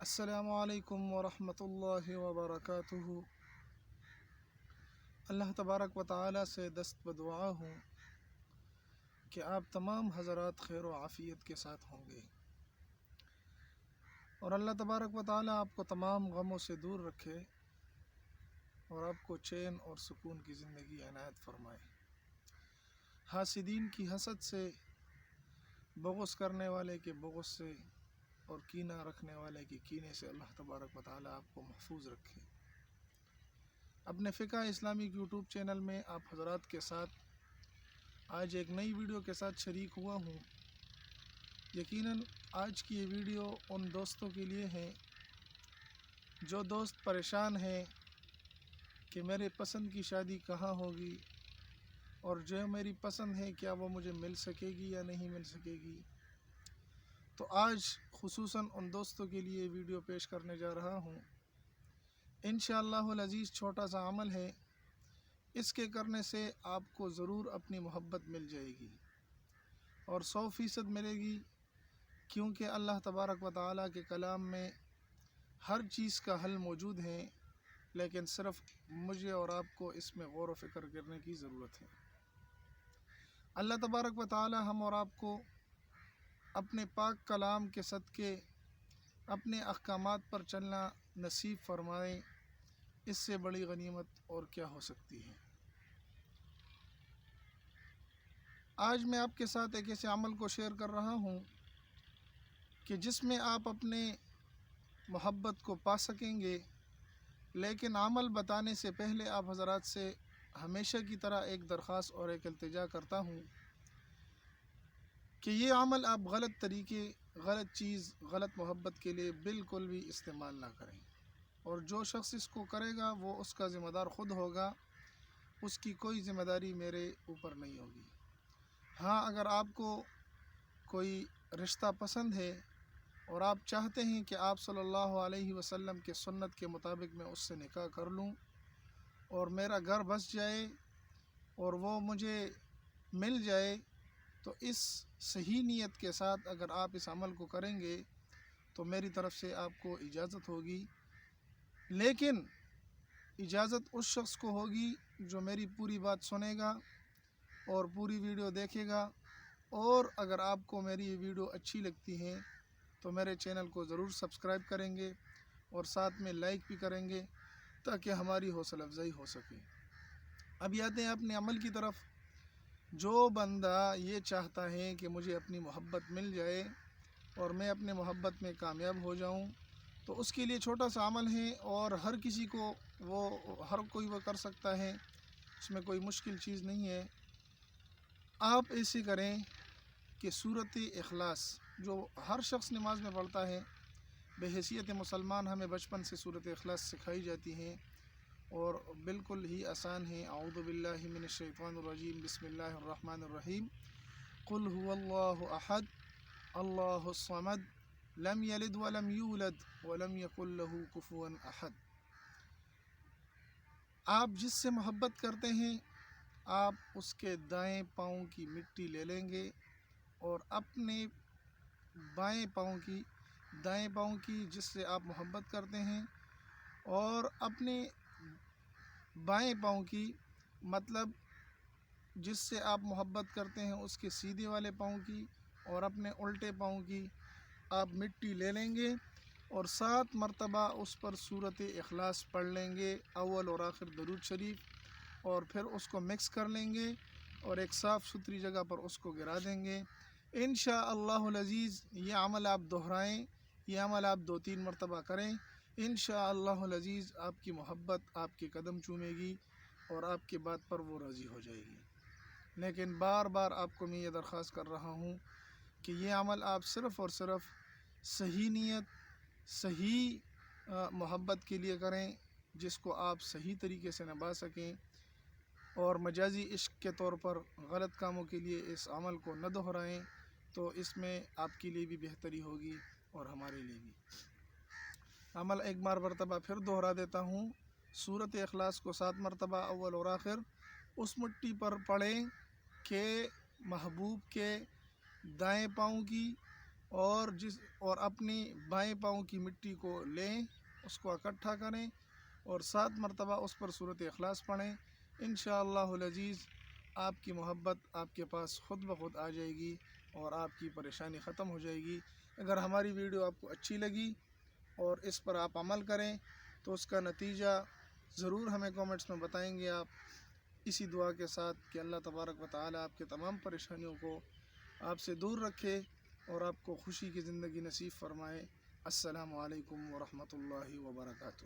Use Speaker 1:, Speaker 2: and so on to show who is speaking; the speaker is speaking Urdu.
Speaker 1: السلام علیکم ورحمۃ اللہ وبرکاتہ۔ اللہ تبارک و تعالی سے دست بدعا ہوں کہ آپ تمام حضرات خیر و عافیت کے ساتھ ہوں گے، اور اللہ تبارک و تعالی آپ کو تمام غموں سے دور رکھے اور آپ کو چین اور سکون کی زندگی عنایت فرمائے۔ حاسدین کی حسد سے، بغض کرنے والے کے بغض سے اور کینہ رکھنے والے کے کینے سے اللہ تبارک و تعالی آپ کو محفوظ رکھے۔ اپنے فقہ اسلامک یوٹیوب چینل میں آپ حضرات کے ساتھ آج ایک نئی ویڈیو کے ساتھ شریک ہوا ہوں۔ یقیناً آج کی یہ ویڈیو ان دوستوں کے لیے ہے جو دوست پریشان ہیں کہ میرے پسند کی شادی کہاں ہوگی، اور جو میری پسند ہے کیا وہ مجھے مل سکے گی یا نہیں مل سکے گی۔ تو آج خصوصاً ان دوستوں کے لیے ویڈیو پیش کرنے جا رہا ہوں۔ انشاءاللہ العزیز چھوٹا سا عمل ہے، اس کے کرنے سے آپ کو ضرور اپنی محبت مل جائے گی، اور 100% ملے گی، کیونکہ اللہ تبارک و تعالیٰ کے کلام میں ہر چیز کا حل موجود ہے، لیکن صرف مجھے اور آپ کو اس میں غور و فکر کرنے کی ضرورت ہے۔ اللہ تبارک و تعالیٰ ہم اور آپ کو اپنے پاک کلام کے صدقے اپنے احکامات پر چلنا نصیب فرمائے، اس سے بڑی غنیمت اور کیا ہو سکتی ہے۔ آج میں آپ کے ساتھ ایک ایسے عمل کو شیئر کر رہا ہوں کہ جس میں آپ اپنے محبت کو پا سکیں گے، لیکن عمل بتانے سے پہلے آپ حضرات سے ہمیشہ کی طرح ایک درخواست اور ایک التجا کرتا ہوں کہ یہ عمل آپ غلط طریقے، غلط چیز، غلط محبت کے لیے بالکل بھی استعمال نہ کریں، اور جو شخص اس کو کرے گا وہ اس کا ذمہ دار خود ہوگا، اس کی کوئی ذمہ داری میرے اوپر نہیں ہوگی۔ ہاں، اگر آپ کو کوئی رشتہ پسند ہے اور آپ چاہتے ہیں کہ آپ صلی اللہ علیہ وسلم کے سنت کے مطابق میں اس سے نکاح کر لوں اور میرا گھر بس جائے اور وہ مجھے مل جائے، تو اس صحیح نیت کے ساتھ اگر آپ اس عمل کو کریں گے تو میری طرف سے آپ کو اجازت ہوگی، لیکن اجازت اس شخص کو ہوگی جو میری پوری بات سنے گا اور پوری ویڈیو دیکھے گا، اور اگر آپ کو میری یہ ویڈیو اچھی لگتی ہے تو میرے چینل کو ضرور سبسکرائب کریں گے اور ساتھ میں لائک بھی کریں گے تاکہ ہماری حوصلہ افزائی ہو سکے۔ اب آتے ہیں اپنے عمل کی طرف۔ جو بندہ یہ چاہتا ہے کہ مجھے اپنی محبت مل جائے اور میں اپنے محبت میں کامیاب ہو جاؤں، تو اس کے لیے چھوٹا سا عمل ہے، اور ہر کسی کو ہر کوئی وہ کر سکتا ہے، اس میں کوئی مشکل چیز نہیں ہے۔ آپ ایسے کریں کہ سورۃ اخلاص جو ہر شخص نماز میں پڑھتا ہے، بحیثیت مسلمان ہمیں بچپن سے سورۃ اخلاص سکھائی جاتی ہیں اور بالکل ہی آسان ہے۔ اعوذ باللہ من الشیطان الرجیم، بسم اللہ الرحمن الرحیم، قل هو اللہ احد اللہ الصمد لم یلد ولم یولد ولم یکن له کفوا احد۔ آپ جس سے محبت کرتے ہیں، آپ اس کے دائیں پاؤں کی مٹی لے لیں گے اور اپنے دائیں پاؤں کی جس سے آپ محبت کرتے ہیں، اور اپنے بائیں پاؤں کی، مطلب جس سے آپ محبت کرتے ہیں اس کے سیدھے والے پاؤں کی، اور اپنے الٹے پاؤں کی آپ مٹی لے لیں گے اور 7 مرتبہ اس پر سورۃ اخلاص پڑھ لیں گے، اول اور آخر درود شریف، اور پھر اس کو مکس کر لیں گے اور ایک صاف ستھری جگہ پر اس کو گرا دیں گے۔ انشاءاللہ العزیز یہ عمل آپ دہرائیں، یہ عمل آپ 2-3 مرتبہ کریں، انشاءاللہ العزیز آپ کی محبت آپ کے قدم چومے گی اور آپ کے بات پر وہ راضی ہو جائے گی۔ لیکن بار بار آپ کو میں یہ درخواست کر رہا ہوں کہ یہ عمل آپ صرف اور صرف صحیح نیت، صحیح محبت کے لیے کریں، جس کو آپ صحیح طریقے سے نبھا سکیں، اور مجازی عشق کے طور پر غلط کاموں کے لیے اس عمل کو نہ دہرائیں، تو اس میں آپ کے لیے بھی بہتری ہوگی اور ہمارے لیے بھی۔ عمل ایک بار مرتبہ پھر دہرا دیتا ہوں، سورۃ اخلاص کو 7 مرتبہ اول اور آخر اس مٹی پر پڑھیں کہ محبوب کے دائیں پاؤں کی اور اپنی بائیں پاؤں کی مٹی کو لیں، اس کو اکٹھا کریں اور 7 مرتبہ اس پر سورۃ اخلاص پڑھیں۔ انشاءاللہ العزیز آپ کی محبت آپ کے پاس خود بخود آ جائے گی اور آپ کی پریشانی ختم ہو جائے گی۔ اگر ہماری ویڈیو آپ کو اچھی لگی اور اس پر آپ عمل کریں تو اس کا نتیجہ ضرور ہمیں کامنٹس میں بتائیں گے آپ، اسی دعا کے ساتھ کہ اللہ تبارک و تعالی آپ کے تمام پریشانیوں کو آپ سے دور رکھے اور آپ کو خوشی کی زندگی نصیب فرمائے۔ السلام علیکم ورحمۃ اللہ وبرکاتہ۔